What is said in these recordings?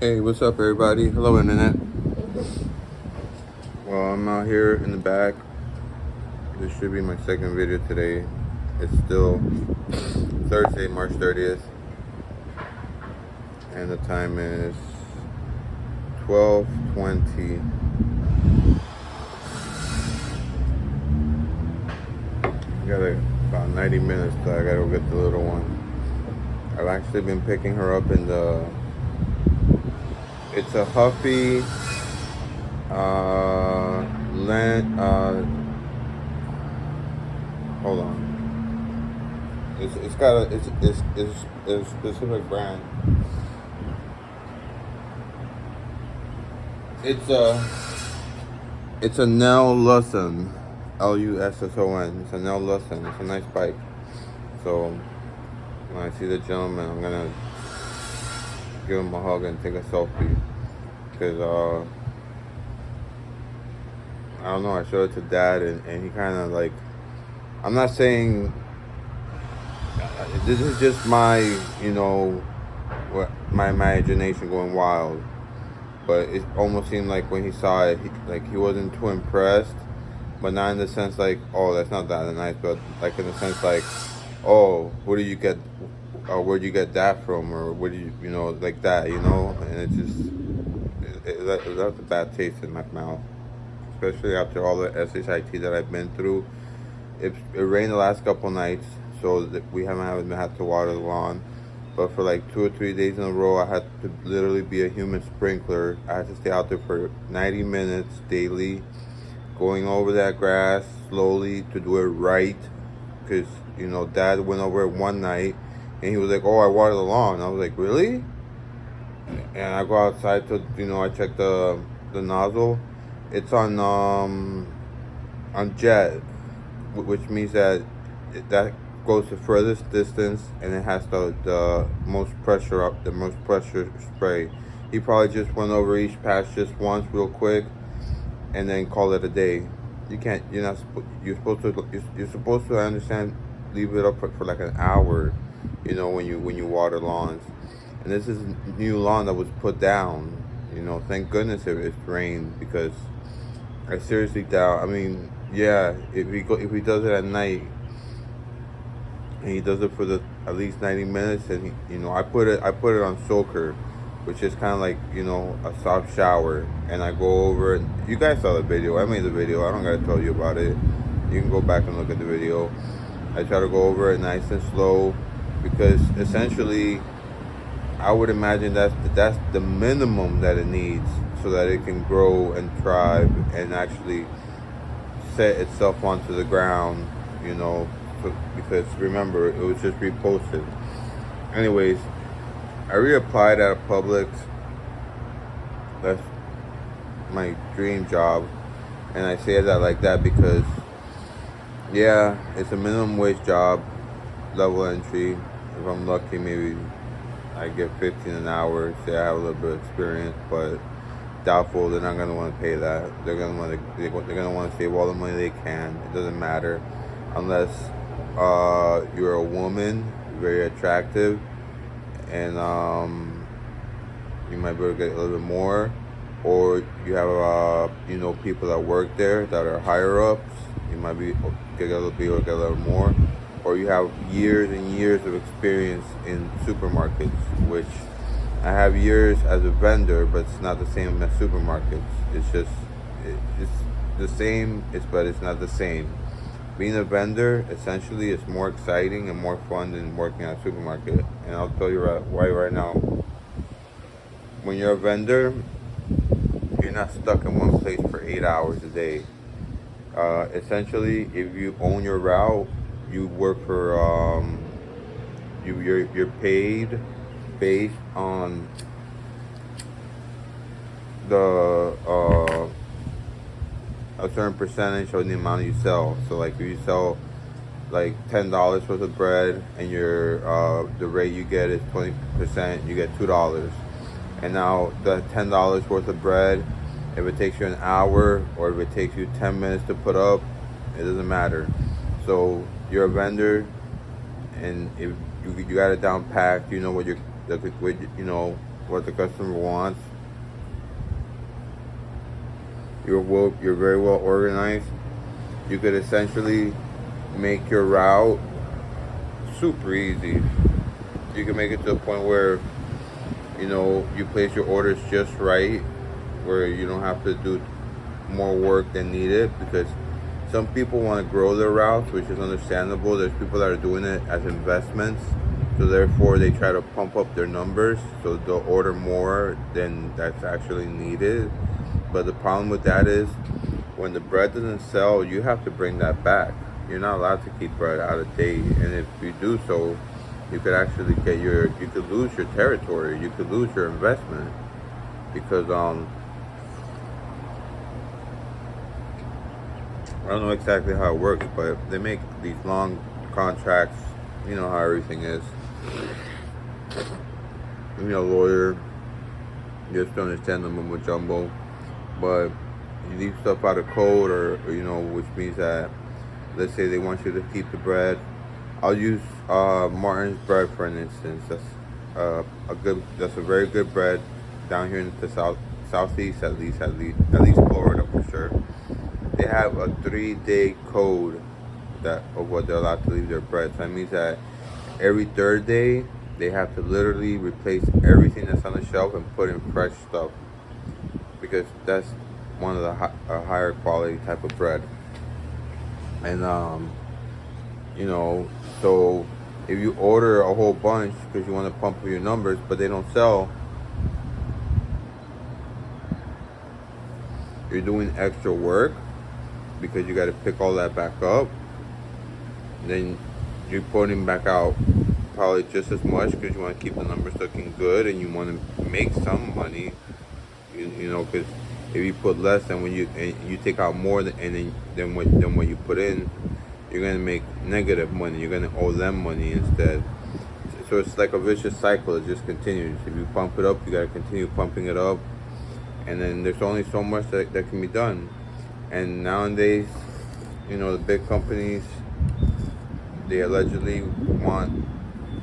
Hey, what's up, everybody? Hello, Internet. Well, I'm out here in the back. This should be my second video today. It's still Thursday, March 30th, and the time is 12:20. Got about 90 minutes till I gotta go get the little one. I've actually been picking her up in the. It's a Huffy. Hold on. It's got a it's a specific brand. It's a Nell Lusson, Lusson. It's a Nell Lusson. It's a nice bike. So when I see the gentleman, I'm gonna give him a hug and take a selfie because I don't know. I showed it to Dad and he kind of like. I'm not saying this is just my what my imagination going wild. But it almost seemed like when he saw it, he wasn't too impressed. But not in the sense like, oh, that's not that nice, but like in the sense like, oh, where do you get, or where'd you get that from, or where do you, like that, and it just, it left a bad taste in my mouth, especially after all the SHIT that I've been through. It rained the last couple nights, so that we haven't had to water the lawn. But for like 2 or 3 days in a row, I had to literally be a human sprinkler. I had to stay out there for 90 minutes daily, going over that grass slowly to do it right. Because, Dad went over it one night and he was like, oh, I watered the lawn. I was like, really? And I go outside to, I check the nozzle. It's on jet, which means that goes the furthest distance and it has the most pressure up, the most pressure spray. He probably just went over each patch just once real quick and then call it a day. You're supposed to, I understand, leave it up for like an hour, when you water lawns. And this is new lawn that was put down, thank goodness it rained, because I seriously doubt, yeah, if he does it at night, and he does it for at least 90 minutes, and I put it on soaker, which is kind of like a soft shower, and I go over it. You guys saw the video. I made the video. I don't gotta tell you about it. You can go back and look at the video. I try to go over it nice and slow, because essentially I would imagine that's the minimum that it needs so that it can grow and thrive and actually set itself onto the ground, because remember, it was just reposted. Anyways, I reapplied at a Publix. That's my dream job, and I say that like that because, yeah, it's a minimum wage job, level entry. If I'm lucky, maybe I get 15 an hour. Say I have a little bit of experience, but doubtful. They're not gonna want to pay that. They're gonna want to save all the money they can. It doesn't matter unless you're a woman, very attractive, and you might be able to get a little bit more, or you have people that work there that are higher ups. You might be able to get a little more, or you have years and years of experience in supermarkets, which I have years as a vendor, but it's not the same as supermarkets. It's the same, but it's not the same. Being a vendor essentially is more exciting and more fun than working at a supermarket. And I'll tell you why right now. When you're a vendor, you're not stuck in one place for 8 hours a day. Essentially, if you own your route, you work for you're paid based on the a certain percentage of the amount you sell. So like if you sell like $10 worth of bread and your the rate you get is 20%, you get $2. And now the $10 worth of bread, if it takes you an hour or if it takes you 10 minutes to put up, it doesn't matter. So you're a vendor, and if you got it down packed, you know what what the customer wants. You're very well organized. You could essentially make your route super easy. You can make it to a point where you place your orders just right, where you don't have to do more work than needed, because some people want to grow their routes, which is understandable. There's people that are doing it as investments, so therefore they try to pump up their numbers, so they'll order more than that's actually needed. But the problem with that is, when the bread doesn't sell, you have to bring that back. You're not allowed to keep bread out of date, and if you do so, you could actually you could lose your territory, you could lose your investment, because I don't know exactly how it works, but they make these long contracts. You know how everything is. Lawyer, you have to understand the mumbo jumbo, but you leave stuff out of code, or which means that, let's say they want you to keep the bread. I'll use Martin's bread for an instance. That's a very good bread down here in the southeast, at least Florida for sure. They have a 3-day code of what they're allowed to leave their bread. So that means that every third day they have to literally replace everything that's on the shelf and put in fresh stuff, because that's one of the higher quality type of bread. And so if you order a whole bunch because you want to pump up your numbers, but they don't sell, you're doing extra work, because you got to pick all that back up. Then you're putting back out probably just as much, because you want to keep the numbers looking good and you want to make some money. Because if you put less than when you take out more than what you put in, you're gonna make negative money. You're gonna owe them money instead. So it's like a vicious cycle. It just continues. If you pump it up, you gotta continue pumping it up, and then there's only so much that can be done. And nowadays, the big companies, they allegedly want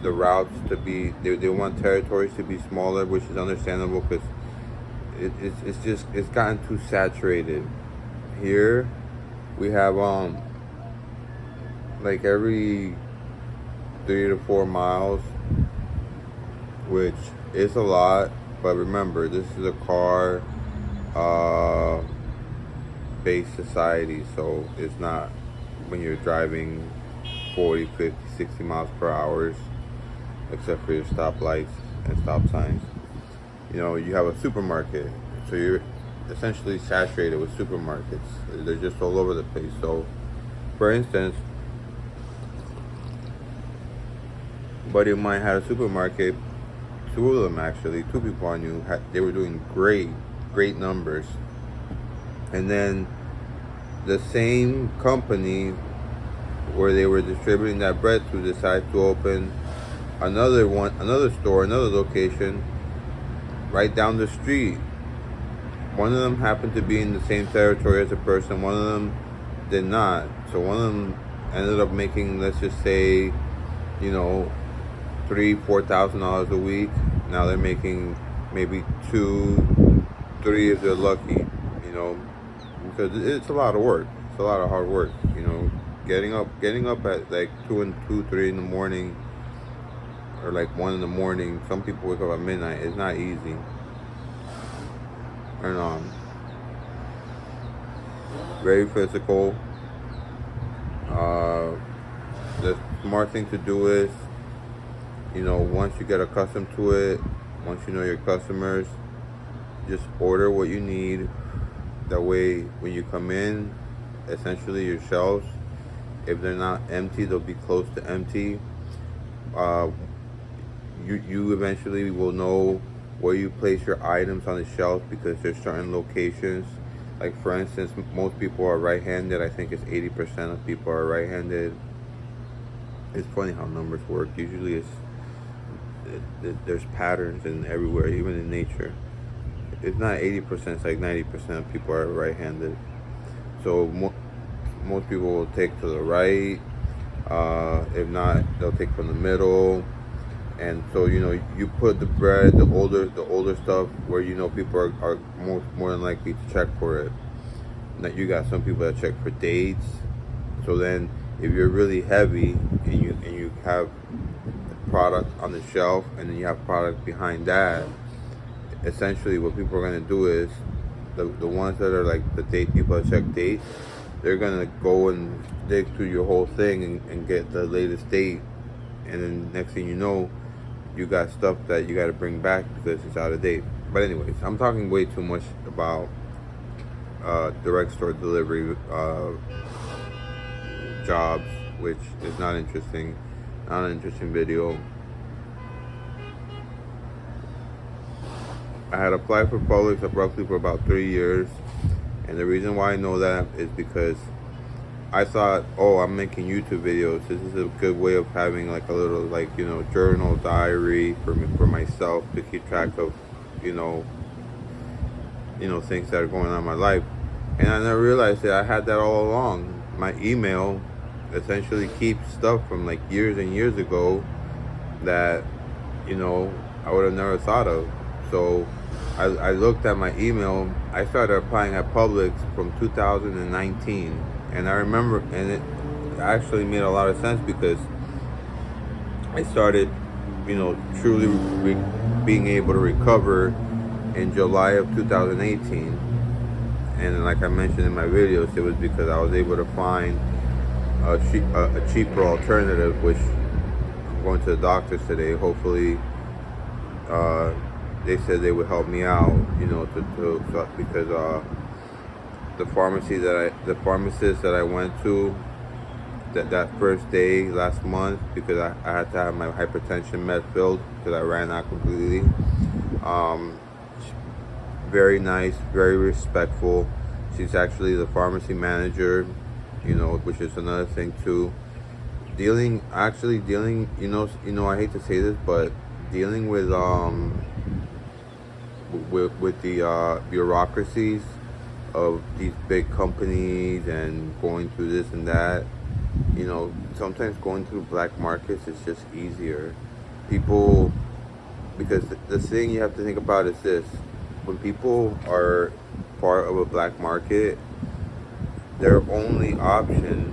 the routes to be, they want territories to be smaller, which is understandable, because it's gotten too saturated. Here we have like every 3 to 4 miles, which is a lot, but remember, this is a car based society, so it's not when you're driving 40, 50, 60 miles per hour, except for your stoplights and stop signs. You have a supermarket, so you're essentially saturated with supermarkets. They're just all over the place. So, for instance, a buddy of mine had a supermarket. Two of them, actually, 2 people I knew, they were doing great numbers. And then the same company where they were distributing that bread to decided to open another store, another location right down the street. One of them happened to be in the same territory as a person, one of them did not. So one of them ended up making, let's just say, $3,000-$4,000 a week. Now they're making maybe 2-3 if they're lucky, because it's a lot of work. It's a lot of hard work, getting up at like 2-3 in the morning, or like 1 in the morning. Some people wake up at midnight. It's not easy. And very physical. The smart thing to do is, once you get accustomed to it, once you know your customers, just order what you need. That way, when you come in, essentially your shelves, if they're not empty, they'll be close to empty. You eventually will know where you place your items on the shelf, because there's certain locations. Like, for instance, most people are right-handed. I think it's 80% of people are right-handed. It's funny how numbers work. Usually there's patterns in everywhere, even in nature. It's not 80%, it's like 90% of people are right-handed. So most people will take to the right. If not, they'll take from the middle. And so you put the bread, the older stuff where people are more than likely to check for it. Now you got some people that check for dates. So then, if you're really heavy and you have product on the shelf and then you have product behind that, essentially what people are gonna do is the ones that are like the date people that check dates, they're gonna go and dig through your whole thing and get the latest date, and then next thing you know, you got stuff that you got to bring back because it's out of date. But anyways, I'm talking way too much about direct store delivery jobs, which is not interesting. Not an interesting video. I had applied for Publix roughly for about 3 years, and the reason why I know that is because I thought, oh, I'm making YouTube videos. This is a good way of having like a little journal diary for me, for myself, to keep track of things that are going on in my life. And I never realized that I had that all along. My email essentially keeps stuff from like years and years ago that I would have never thought of. So I looked at my email. I started applying at Publix from 2019, and I remember, and it actually made a lot of sense because I started, truly being able to recover in July of 2018. And like I mentioned in my videos, it was because I was able to find a cheaper alternative, which I'm going to the doctors today. Hopefully, they said they would help me out, because the pharmacist that I went to that first day last month, because I had to have my hypertension med filled because I ran out completely. Very nice, very respectful. She's actually the pharmacy manager, which is another thing too. Dealing, I hate to say this, but dealing with the bureaucracies of these big companies and going through this and that, sometimes going through black markets is just easier. People, because the thing you have to think about is this: when people are part of a black market, their only option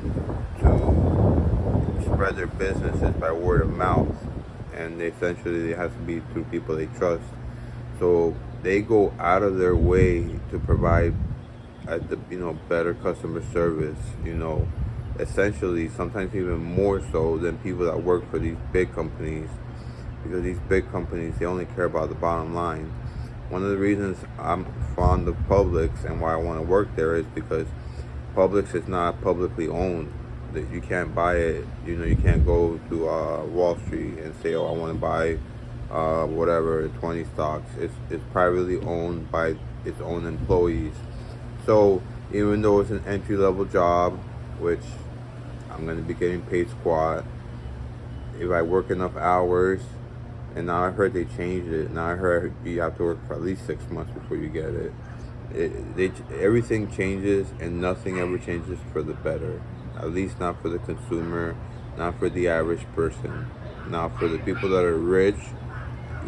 to spread their business is by word of mouth, and essentially it has to be through people they trust. So they go out of their way to provide better customer service, essentially sometimes even more so than people that work for these big companies, because these big companies, they only care about the bottom line. One of the reasons I'm fond of Publix and why I want to work there is because Publix is not publicly owned. That you can't buy it. You can't go to Wall Street and say, oh, I want to buy whatever 20 stocks. It's privately owned by its own employees. So even though it's an entry level job, which I'm going to be getting paid squat, if I work enough hours. And now I heard they changed it. Now I heard you have to work for at least 6 months before you get it. Everything changes, and nothing ever changes for the better. At least not for the consumer, not for the average person. Now for the people that are rich,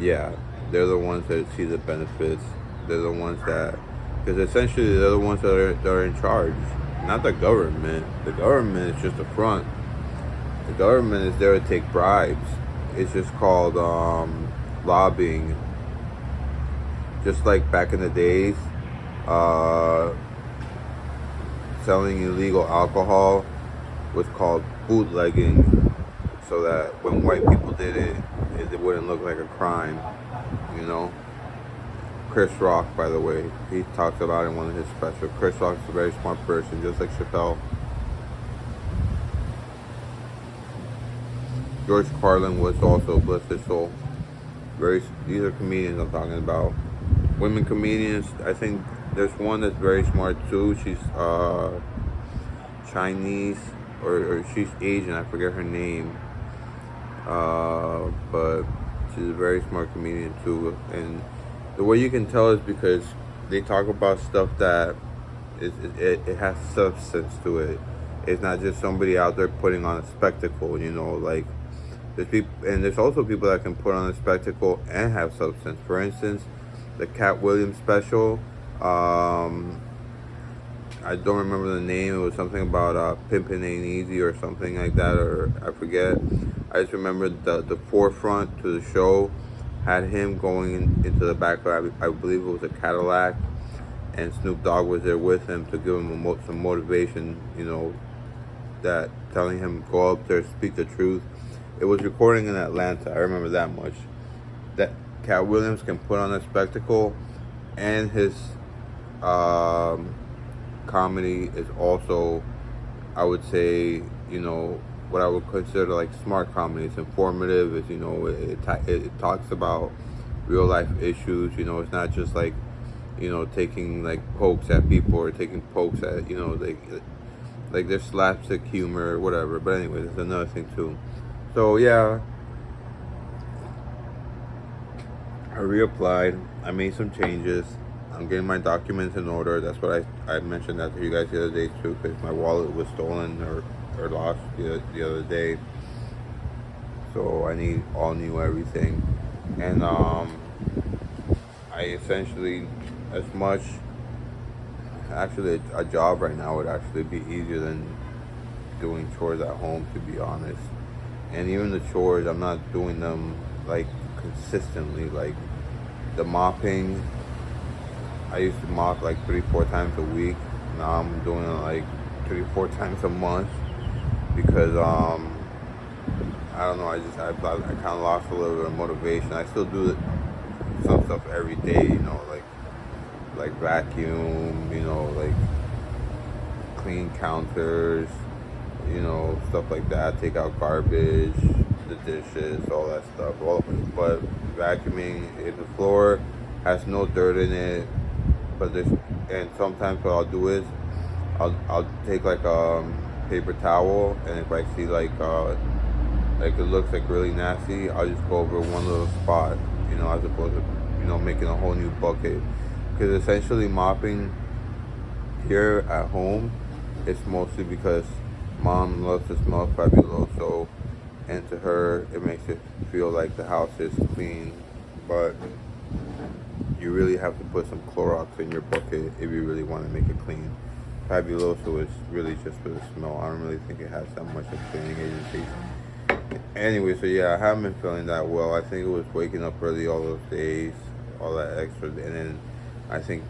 yeah, they're the ones that see the benefits. They're the ones that, because essentially they're the ones that are in charge, not the government. The government is just a front. The government is there to take bribes. It's just called lobbying. Just like back in the days, selling illegal alcohol was called bootlegging, so that when white people did it, it wouldn't look like a crime. Chris Rock, by the way, he talks about it in one of his specials. Chris Rock's a very smart person, just like Chappelle. George Carlin was also, bless his soul. These are comedians I'm talking about. Women comedians, I think there's one that's very smart too. She's Chinese, or she's Asian, I forget her name. But she's a very smart comedian too. And the way you can tell is because they talk about stuff that it has substance to it. It's not just somebody out there putting on a spectacle, like There's people, and there's also people that can put on a spectacle and have substance. For instance, the Cat Williams special. I don't remember the name. It was something about pimping ain't easy or something like that, or I forget. I just remember the forefront to the show had him going into the back of, I believe it was a Cadillac, and Snoop Dogg was there with him to give him some motivation, that telling him go up there, speak the truth. It was recording in Atlanta. I remember that much. That Cat Williams can put on a spectacle, and his comedy is also, I would say, what I would consider like smart comedy. It's informative. It's it talks about real life issues. It's not just like taking like pokes at people or taking pokes at like there's slapstick humor or whatever. But anyway, there's another thing too. So yeah, I reapplied. I made some changes. I'm getting my documents in order. That's what I mentioned that to you guys the other day too, because my wallet was stolen or lost the other day. So I need all new everything. And I essentially, as much, actually a job right now would actually be easier than doing chores at home, to be honest. And even the chores, I'm not doing them like consistently. Like the mopping, I used to mop like 3-4 times a week. Now I'm doing it like 3-4 times a month because I don't know. I kind of lost a little bit of motivation. I still do some stuff every day, like vacuum, like clean counters, stuff like that. Take out garbage, the dishes, all that stuff. But vacuuming, if the floor has no dirt in it, and sometimes what I'll do is I'll take like a paper towel, and if I see like it looks like really nasty, I'll just go over one little spot, as opposed to making a whole new bucket. Because essentially mopping here at home, it's mostly because mom loves to smell fabuloso, and to her it makes it feel like the house is clean, but you really have to put some Clorox in your bucket if you really want to make it clean. Fabuloso is really just for the smell. I don't really think it has that much of cleaning agency. Anyway, so yeah, I haven't been feeling that well. I think it was waking up early all those days, all that extra, and then I think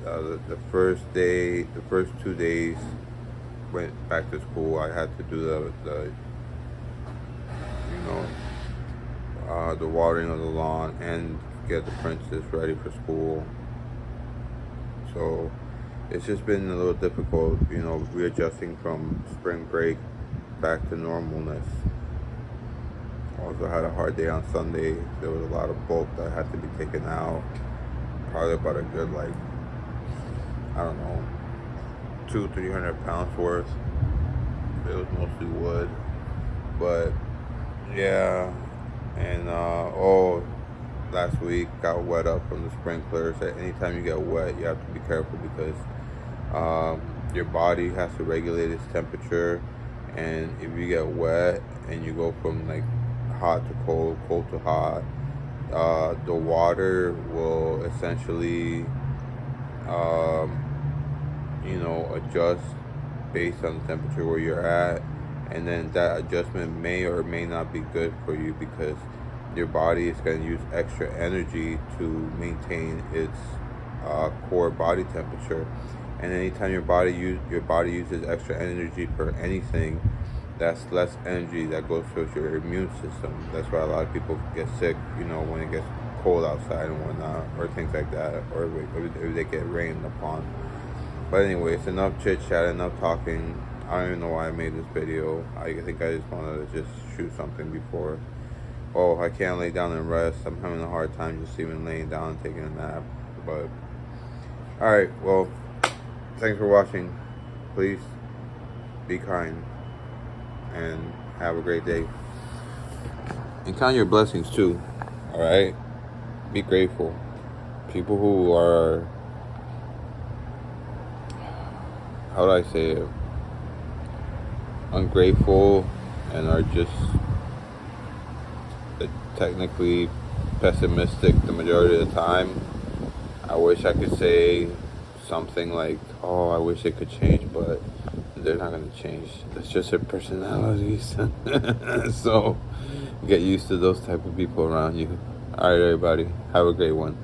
the first 2 days went back to school. I had to do the watering of the lawn and get the princess ready for school. So it's just been a little difficult, readjusting from spring break back to normalness. Also had a hard day on Sunday. There was a lot of bulk that had to be taken out. Probably about a good, like, I don't know, 200-300 pounds worth. It was mostly wood. But yeah, and last week got wet up from the sprinklers. Anytime you get wet, you have to be careful because your body has to regulate its temperature, and if you get wet and you go from like hot to cold, cold to hot, the water will essentially adjust based on the temperature where you're at, and then that adjustment may or may not be good for you because your body is going to use extra energy to maintain its core body temperature. And anytime your body uses extra energy for anything, that's less energy that goes towards your immune system. That's why a lot of people get sick, when it gets cold outside and whatnot, or things like that, or if they get rained upon. But anyway, it's enough chit chat, enough talking. I don't even know why I made this video. I think I just wanted to just shoot something before. Oh, I can't lay down and rest. I'm having a hard time just even laying down and taking a nap. But alright, well, thanks for watching. Please be kind and have a great day. And count your blessings too. Alright? Be grateful. People who are, how do I say it, ungrateful and are just technically pessimistic the majority of the time. I wish I could say something like, "Oh, I wish it could change," but they're not gonna change. That's just their personalities. So get used to those type of people around you. All right, everybody, have a great one.